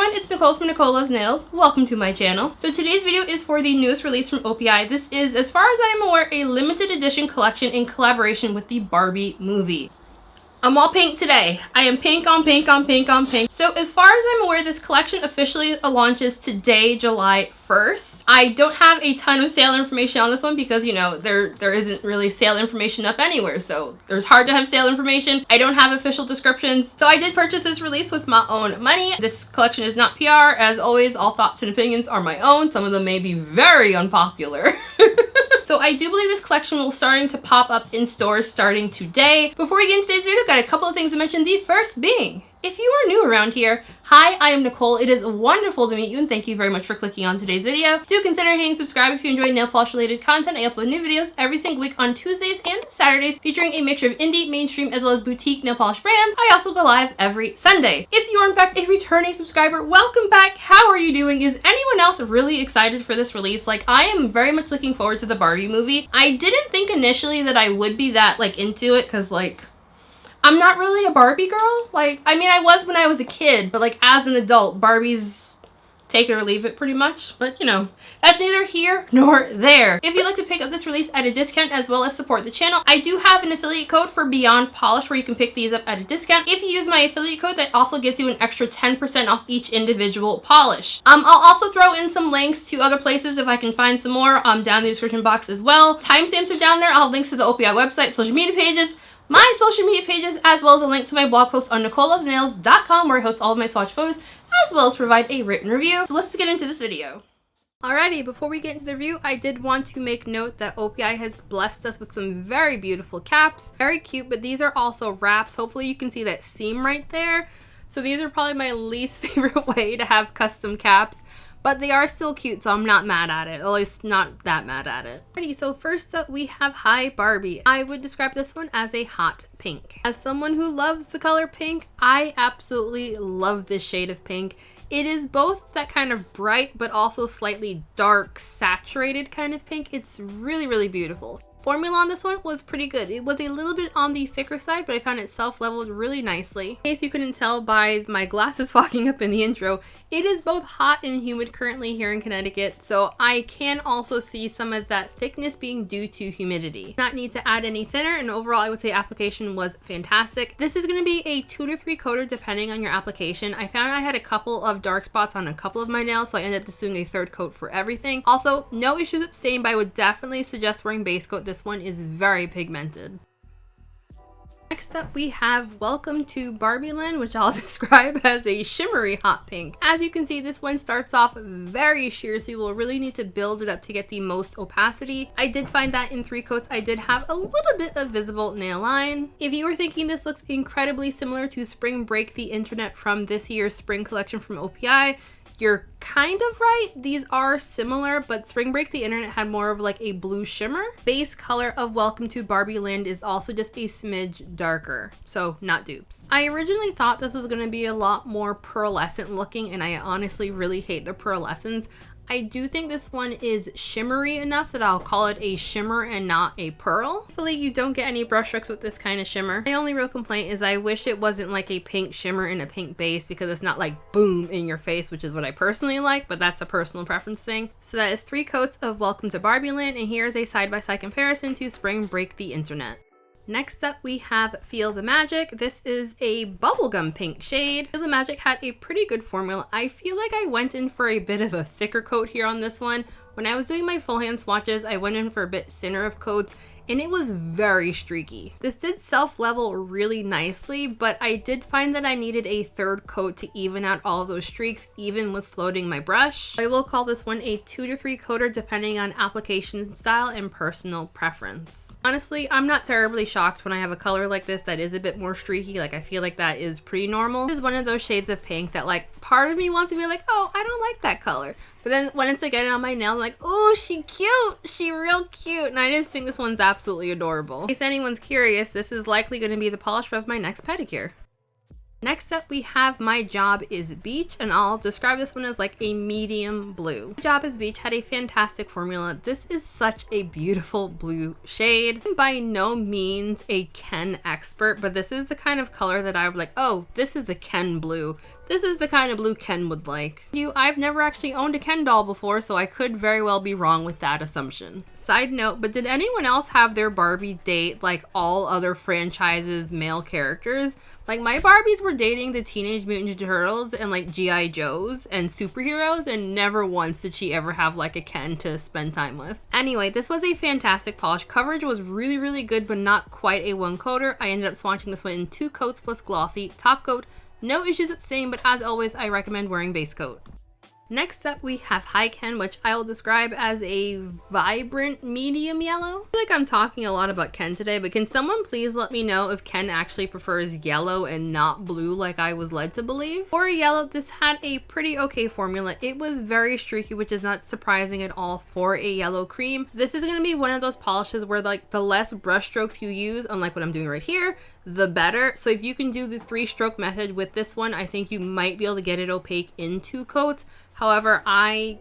everyone, it's Nicole from Nicole Loves Nails. Welcome to my channel. So today's video is for the newest release from OPI. This is, as far as I am aware, a limited edition collection in collaboration with the Barbie movie. I'm all pink today. I am pink on pink on pink on pink. So as far as I'm aware, this collection officially launches today, July 1st. I don't have a ton of sale information on this one because, you know, there isn't really sale information up anywhere. So there's hard to have sale information. I don't have official descriptions. So I did purchase this release with my own money. This collection is not PR. As always, all thoughts and opinions are my own. Some of them may be very unpopular. So I do believe this collection will starting to pop up in stores starting today. Before we get into today's video, I've got a couple of things to mention. The first being, if you are new around here, hi, I am Nicole. It is wonderful to meet you and thank you very much for clicking on today's video. Do consider hitting subscribe if you enjoy nail polish related content. I upload new videos every single week on Tuesdays and Saturdays featuring a mixture of indie, mainstream, as well as boutique nail polish brands. I also go live every Sunday. If you are in fact a returning subscriber, welcome back. How are you doing? Is anyone else really excited for this release? Like, I am very much looking forward to the Barbie movie. I didn't think initially that I would be that into it because I'm not really a Barbie girl. I mean, I was when I was a kid, but as an adult, Barbie's take it or leave it pretty much. But, you know, that's neither here nor there. If you'd like to pick up this release at a discount as well as support the channel, I do have an affiliate code for Beyond Polish where you can pick these up at a discount. If you use my affiliate code, that also gives you an extra 10% off each individual polish. I'll also throw in some links to other places if I can find some more down in the description box as well. Timestamps are down there. I'll have links to the OPI website, social media pages, my social media pages, as well as a link to my blog post on NicoleLovesNails.com where I host all of my swatch photos, as well as provide a written review. So let's get into this video. Alrighty, before we get into the review, I did want to make note that OPI has blessed us with some very beautiful caps. Very cute, but these are also wraps. Hopefully you can see that seam right there. So these are probably my least favorite way to have custom caps. But they are still cute, so I'm not mad at it. At least not that mad at it. Alrighty, so first up we have Hi Barbie. I would describe this one as a hot pink. As someone who loves the color pink, I absolutely love this shade of pink. It is both that kind of bright, but also slightly dark, saturated kind of pink. It's really, really beautiful. Formula on this one was pretty good. It was a little bit on the thicker side, but I found it self-leveled really nicely. In case you couldn't tell by my glasses fogging up in the intro, it is both hot and humid currently here in Connecticut, so I can also see some of that thickness being due to humidity. Not need to add any thinner, and overall I would say application was fantastic. This is going to be a 2 to 3 coater depending on your application. I found I had a couple of dark spots on a couple of my nails, so I ended up just doing a 3rd coat for everything. Also, no issues with stain, but I would definitely suggest wearing base coat. This one is very pigmented. Next up we have Welcome to Barbie Land, which I'll describe as a shimmery hot pink. As you can see, this one starts off very sheer, so you will really need to build it up to get the most opacity. I did find that in 3 coats I did have a little bit of visible nail line. If you were thinking this looks incredibly similar to Spring Break the Internet from this year's spring collection from OPI, you're kind of right. These are similar, but Spring Break the Internet had more of a blue shimmer. Base color of Welcome to Barbie Land is also just a smidge darker, so not dupes. I originally thought this was going to be a lot more pearlescent looking, and I honestly really hate the pearlescence. I do think this one is shimmery enough that I'll call it a shimmer and not a pearl. Hopefully you don't get any brush strokes with this kind of shimmer. My only real complaint is I wish it wasn't a pink shimmer and a pink base because it's not boom in your face, which is what I personally like, but that's a personal preference thing. So that is 3 coats of Welcome to Barbie Land, and here is a side-by-side comparison to Spring Break the Internet. Next up we have Feel the Magic. This is a bubblegum pink shade. Feel the Magic had a pretty good formula. I feel like I went in for a bit of a thicker coat here on this one. When I was doing my full hand swatches, I went in for a bit thinner of coats, and it was very streaky. This did self-level really nicely, but I did find that I needed a 3rd coat to even out all of those streaks, even with floating my brush. I will call this one a 2 to 3 coater depending on application style and personal preference. Honestly, I'm not terribly shocked when I have a color like this that is a bit more streaky. I feel like that is pretty normal. This is one of those shades of pink that part of me wants to be oh, I don't like that color. But then when it's getting on my nail, I'm oh, she cute. She real cute. And I just think this one's absolutely adorable. In case anyone's curious, this is likely going to be the polish of my next pedicure. Next up, we have My Job is Beach, and I'll describe this one as like a medium blue. My Job is Beach had a fantastic formula. This is such a beautiful blue shade. I'm by no means a Ken expert, but this is the kind of color that I would like, oh, this is a Ken blue. This is the kind of blue Ken would like. I've never actually owned a Ken doll before, so I could very well be wrong with that assumption. Side note, but did anyone else have their Barbie date like all other franchises' male characters? Like, my Barbies were dating the Teenage Mutant Ninja Turtles and like G.I. Joes and superheroes, and never once did she ever have like a Ken to spend time with. Anyway, this was a fantastic polish. Coverage was really, really good, but not quite a one coater. I ended up swatching this one in 2 coats plus glossy top coat. No issues with stain, but as always, I recommend wearing base coat. Next up, we have High Ken, which I will describe as a vibrant medium yellow. I feel like I'm talking a lot about Ken today, but can someone please let me know if Ken actually prefers yellow and not blue like I was led to believe? For yellow, this had a pretty okay formula. It was very streaky, which is not surprising at all for a yellow cream. This is going to be one of those polishes where like the less brush strokes you use, unlike what I'm doing right here, the better. So if you can do the 3-stroke method with this one, I think you might be able to get it opaque in 2 coats. However, I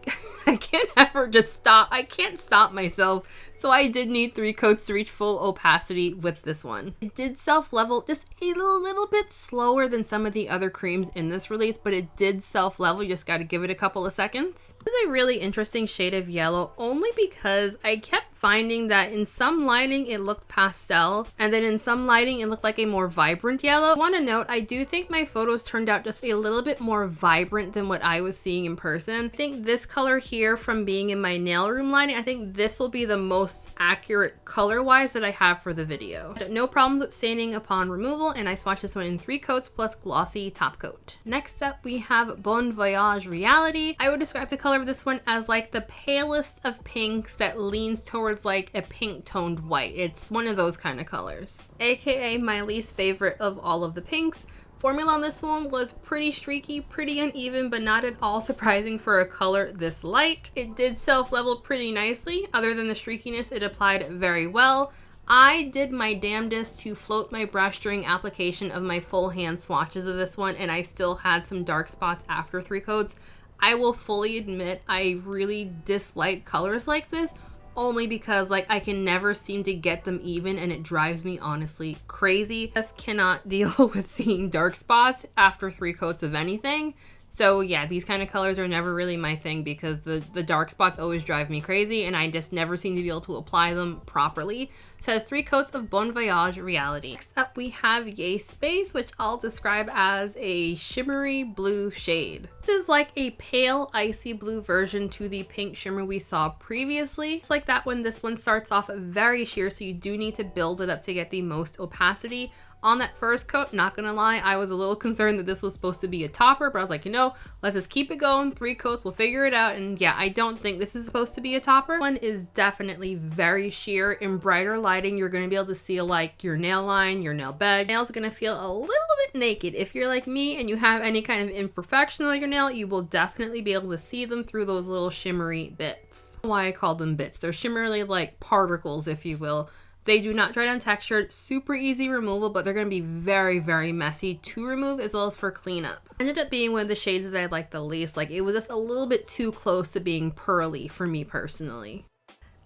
can't ever just stop. I can't stop myself. So I did need 3 coats to reach full opacity with this one. It did self-level just a little bit slower than some of the other creams in this release, but it did self-level. You just got to give it a couple of seconds. This is a really interesting shade of yellow, only because I kept finding that in some lighting it looked pastel, and then in some lighting it looked like a more vibrant yellow. I want to note, I do think my photos turned out just a little bit more vibrant than what I was seeing in person. I think this color here, from being in my nail room lighting, I think this will be the most accurate color-wise that I have for the video. No problems with staining upon removal, and I swatched this one in 3 coats plus glossy top coat. Next up, we have Bon Voyage Reality. I would describe the color of this one as like the palest of pinks that leans towards like a pink toned white. It's one of those kind of colors, aka my least favorite of all of the pinks. Formula on this one was pretty streaky, pretty uneven, but not at all surprising for a color this light. It did self-level pretty nicely. Other than the streakiness, it applied very well. I did my damnedest to float my brush during application of my full hand swatches of this one, and I still had some dark spots after 3 coats. I will fully admit I really dislike colors like this, only because like I can never seem to get them even, and it drives me honestly crazy. I just cannot deal with seeing dark spots after 3 coats of anything. So yeah, these kind of colors are never really my thing because the dark spots always drive me crazy, and I just never seem to be able to apply them properly. So it has 3 coats of Bon Voyage Reality. Next up, we have Yay Space, which I'll describe as a shimmery blue shade. This is like a pale icy blue version to the pink shimmer we saw previously. It's like that one. This one starts off very sheer, so you do need to build it up to get the most opacity. On that first coat, not gonna lie, I was a little concerned that this was supposed to be a topper, but I was like, you know, let's just keep it going. 3 coats, we'll figure it out. And yeah, I don't think this is supposed to be a topper. One is definitely very sheer. In brighter lighting, you're gonna be able to see like your nail line, your nail bed. Nail's gonna feel a little bit naked. If you're like me and you have any kind of imperfection on your nail, you will definitely be able to see them through those little shimmery bits. Why I call them bits. They're shimmery like particles, if you will. They do not dry down textured, super easy removal, but they're going to be very, very messy to remove as well as for cleanup. Ended up being one of the shades that I liked the least. Like, it was just a little bit too close to being pearly for me personally.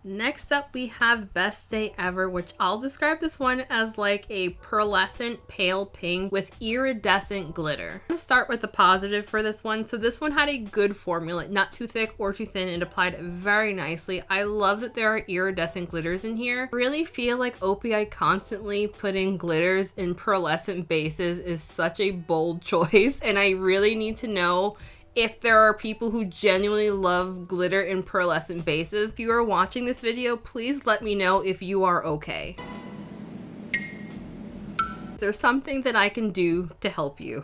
Next up, we have Best Day Ever, which I'll describe this one as like a pearlescent pale pink with iridescent glitter. I'm gonna start with the positive for this one. So this one had a good formula, not too thick or too thin. It applied very nicely. I love that there are iridescent glitters in here. I really feel like OPI constantly putting glitters in pearlescent bases is such a bold choice, and I really need to know if there are people who genuinely love glitter in pearlescent bases. If you are watching this video, please let me know if you are okay. Is there something that I can do to help you?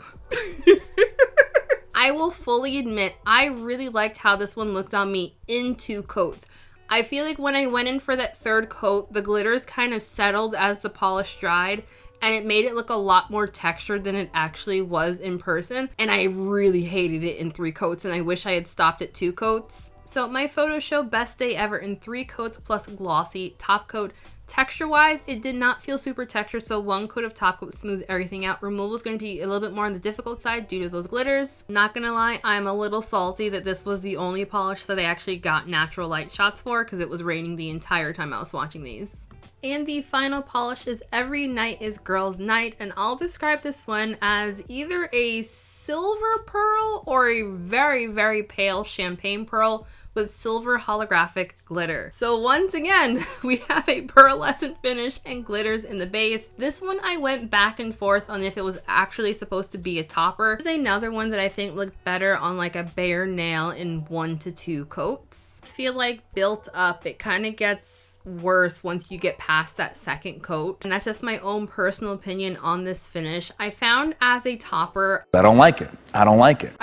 I will fully admit, I really liked how this one looked on me in 2 coats. I feel like when I went in for that 3rd coat, the glitters kind of settled as the polish dried, and it made it look a lot more textured than it actually was in person. And I really hated it in 3 coats, and I wish I had stopped at 2 coats. So my photos show Best Day Ever in 3 coats plus glossy top coat. Texture-wise, it did not feel super textured, so one coat of top coat smoothed everything out. Removal is going to be a little bit more on the difficult side due to those glitters. Not gonna lie, I'm a little salty that this was the only polish that I actually got natural light shots for because it was raining the entire time I was swatching these. And the final polish is Every Night is Girls' Night, and I'll describe this one as either a silver pearl or a very, very pale champagne pearl with silver holographic glitter. So once again, we have a pearlescent finish and glitters in the base. This one I went back and forth on if it was actually supposed to be a topper. This is another one that I think looked better on like a bare nail in 1 to 2 coats. I feel like built up, it kind of gets worse once you get past that second coat. And that's just my own personal opinion on this finish. I found as a topper, I don't like it. I don't like it.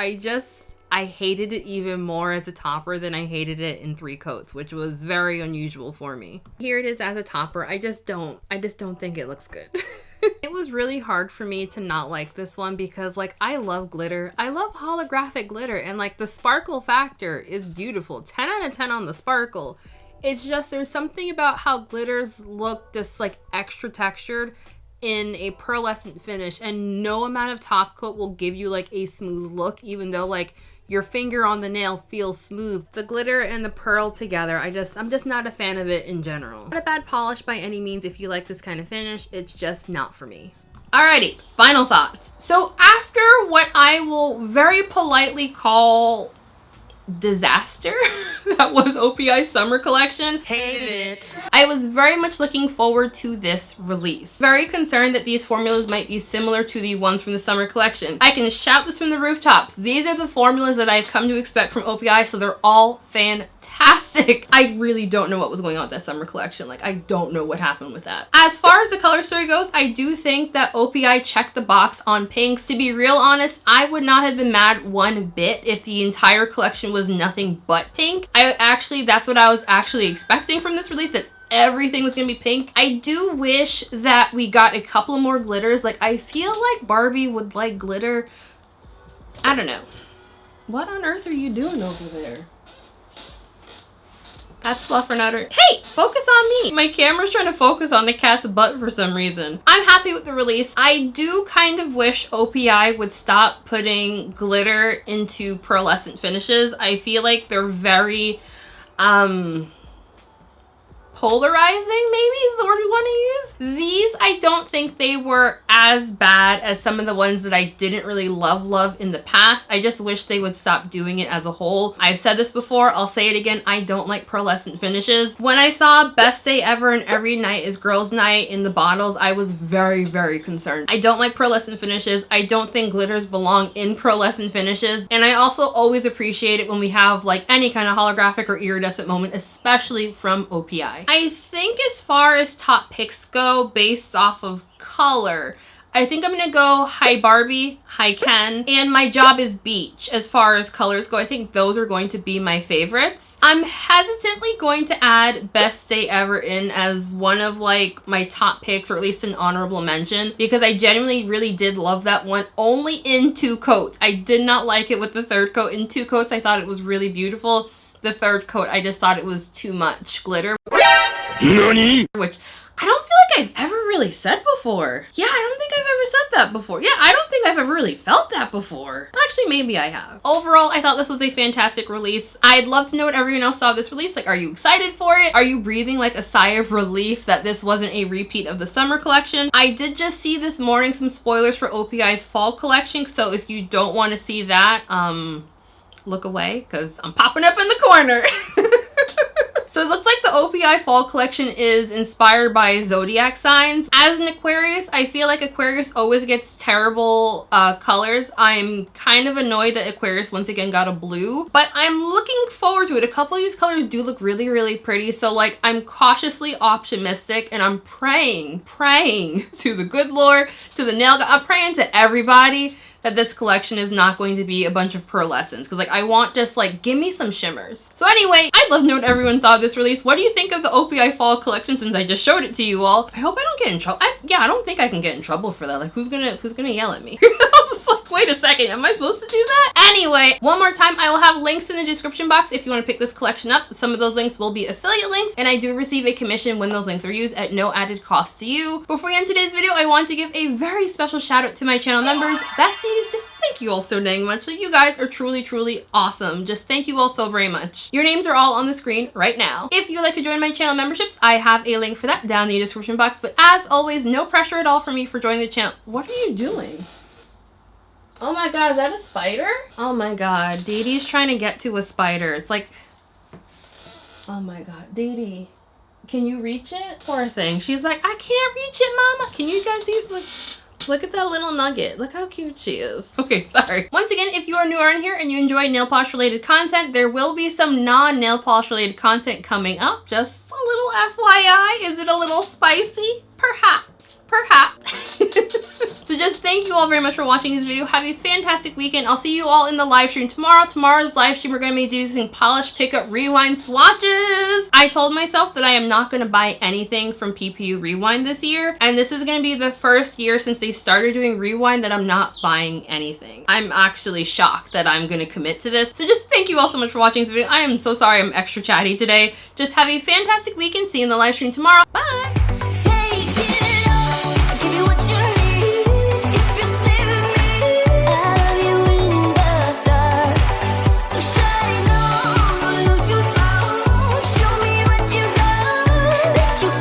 I hated it even more as a topper than I hated it in 3 coats, which was very unusual for me. Here it is as a topper. I just don't think it looks good. It was really hard for me to not like this one because like I love glitter. I love holographic glitter and like the sparkle factor is beautiful. 10 out of 10 on the sparkle. It's just there's something about how glitters look just like extra textured in a pearlescent finish, and no amount of top coat will give you like a smooth look, even though like your finger on the nail feels smooth. The glitter and the pearl together, I'm just not a fan of it in general. Not a bad polish by any means if you like this kind of finish, it's just not for me. Alrighty, final thoughts. So after what I will very politely call disaster that was OPI's summer collection. Hated it. I was very much looking forward to this release. Very concerned that these formulas might be similar to the ones from the summer collection. I can shout this from the rooftops. These are the formulas that I've come to expect from OPI, so they're all fantastic. I really don't know what was going on with that summer collection. Like, I don't know what happened with that. As far as the color story goes, I do think that OPI checked the box on pinks. To be real honest, I would not have been mad one bit if the entire collection was nothing but pink. That's what I was actually expecting from this release, that everything was gonna be pink. I do wish that we got a couple more glitters. Like, I feel like Barbie would like glitter. I don't know. What on earth are you doing over there? That's Fluffernutter. Hey, focus on me. My camera's trying to focus on the cat's butt for some reason. I'm happy with the release. I do kind of wish OPI would stop putting glitter into pearlescent finishes. I feel like they're very, polarizing, maybe is the word we want to use. These, I don't think they were as bad as some of the ones that I didn't really love in the past. I just wish they would stop doing it as a whole. I've said this before, I'll say it again, I don't like pearlescent finishes. When I saw Best Day Ever and Every Night is Girls' Night in the bottles, I was very, very concerned. I don't like pearlescent finishes. I don't think glitters belong in pearlescent finishes. And I also always appreciate it when we have like any kind of holographic or iridescent moment, especially from OPI. I think as far as top picks go, based off of color, I think I'm gonna go Hi Barbie, Hi Ken, and My Job is Beach. As far as colors go, I think those are going to be my favorites. I'm hesitantly going to add Best Day Ever in as one of like my top picks, or at least an honorable mention, because I genuinely really did love that one, only in 2 coats. I did not like it with the 3rd coat. In 2 coats, I thought it was really beautiful. The 3rd coat, I just thought it was too much glitter. NANI? Which I don't feel like I've ever really said before. Yeah, I don't think I've ever said that before. Yeah, I don't think I've ever really felt that before. Actually, maybe I have. Overall, I thought this was a fantastic release. I'd love to know what everyone else saw of this release. Like, are you excited for it? Are you breathing like a sigh of relief that this wasn't a repeat of the summer collection? I did just see this morning some spoilers for OPI's fall collection, so if you don't want to see that, look away, because I'm popping up in the corner. So it looks like the OPI Fall collection is inspired by zodiac signs. As an Aquarius, I feel like Aquarius always gets terrible colors. I'm kind of annoyed that Aquarius once again got a blue, but I'm looking forward to it. A couple of these colors do look really, really pretty. So like, I'm cautiously optimistic, and I'm praying to the good Lord, to the nail god. I'm praying to everybody that this collection is not going to be a bunch of pearlescents, because like I want just like, give me some shimmers. So anyway, I'd love to know what everyone thought of this release. What do you think of the OPI Fall collection, since I just showed it to you all? I hope I don't get in trouble. Yeah, I don't think I can get in trouble for that. Like, who's gonna yell at me? I was just like, Wait a second, am I supposed to do that? Anyway, one more time, I will have links in the description box if you want to pick this collection up. Some of those links will be affiliate links, and I do receive a commission when those links are used at no added cost to you. Before we end today's video, I want to give a very special shout out to my channel members. Besties, just thank you all so dang much. You guys are truly awesome. Just thank you all so very much. Your names are all on the screen right now. If you would like to join my channel memberships, I have a link for that down in the description box. But as always, no pressure at all for me for joining the channel. What are you doing? Oh my god, is that a spider? Oh my god, Dee Dee's trying to get to a spider. It's like, oh my god, Dee Dee, can you reach it? Poor thing. She's like, I can't reach it, mama. Can you guys see? Look at that little nugget. Look how cute she is. Okay, sorry. Once again, if you are new around here and you enjoy nail polish related content, there will be some non-nail polish related content coming up. Just a little FYI. Is it a little spicy? Perhaps. So just thank you all very much for watching this video. Have a fantastic weekend. I'll see you all in the live stream tomorrow. Tomorrow's live stream, we're going to be doing polish pickup rewind swatches. I told myself that I am not going to buy anything from PPU Rewind this year. And this is going to be the first year since they started doing Rewind that I'm not buying anything. I'm actually shocked that I'm going to commit to this. So just thank you all so much for watching this video. I am so sorry I'm extra chatty today. Just have a fantastic weekend. See you in the live stream tomorrow. Bye!